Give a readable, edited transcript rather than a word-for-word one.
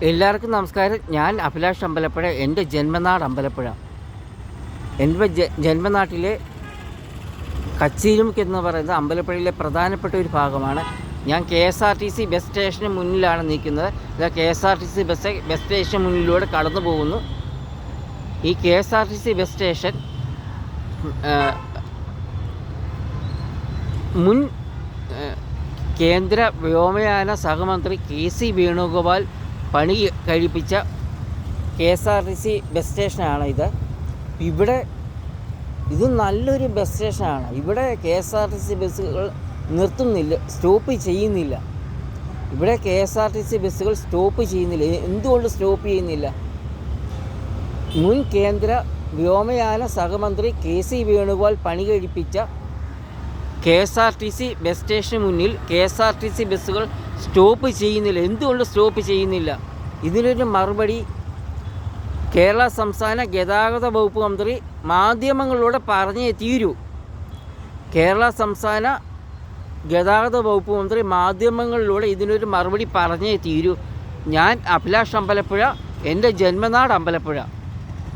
എല്ലാവർക്കും നമസ്കാരം. ഞാൻ അഭിലാഷ് അമ്പലപ്പുഴ. എൻ്റെ ജന്മനാട് അമ്പലപ്പുഴ. എൻ്റെ ജന്മനാട്ടിലെ കച്ചീലുമുക്ക് എന്ന് പറയുന്നത് അമ്പലപ്പുഴയിലെ പ്രധാനപ്പെട്ട ഒരു ഭാഗമാണ്. ഞാൻ KSRTC ബസ് സ്റ്റേഷന് മുന്നിലാണ് നിൽക്കുന്നത്. ഇത് KSRTC ബസ് സ്റ്റേഷൻ മുന്നിലൂടെ കടന്നു പോകുന്നു. ഈ KSRTC ബസ് സ്റ്റേഷൻ മുൻ കേന്ദ്ര വ്യോമയാന സഹമന്ത്രി KC വേണുഗോപാൽ പണി കഴിപ്പിച്ച KSRTC ബസ് സ്റ്റേഷനാണ് ഇത്. ഇത് നല്ലൊരു ബസ് സ്റ്റേഷനാണ്. ഇവിടെ KSRTC ബസ്സുകൾ നിർത്തുന്നില്ല, സ്റ്റോപ്പ് ചെയ്യുന്നില്ല. ഇവിടെ KSRTC ബസ്സുകൾ സ്റ്റോപ്പ് ചെയ്യുന്നില്ല. എന്തുകൊണ്ട് സ്റ്റോപ്പ് ചെയ്യുന്നില്ല? മുൻ കേന്ദ്ര വ്യോമയാന സഹമന്ത്രി KC വേണുഗോപാൽ പണി കഴിപ്പിച്ച KSRTC ബസ് സ്റ്റേഷന് മുന്നിൽ KSRTC ബസ്സുകൾ സ്റ്റോപ്പ് ചെയ്യുന്നില്ല. എന്തുകൊണ്ട് സ്റ്റോപ്പ് ചെയ്യുന്നില്ല? ഇതിനൊരു മറുപടി കേരള സംസ്ഥാന ഗതാഗത വകുപ്പ് മന്ത്രി മാധ്യമങ്ങളോട് പറഞ്ഞേ തീരൂ. കേരള സംസ്ഥാന ഗതാഗത വകുപ്പ് മന്ത്രി മാധ്യമങ്ങളിലൂടെ ഇതിനൊരു മറുപടി പറഞ്ഞേ തീരൂ. ഞാൻ അഭിലാഷ് അമ്പലപ്പുഴ, എൻ്റെ ജന്മനാട് അമ്പലപ്പുഴ.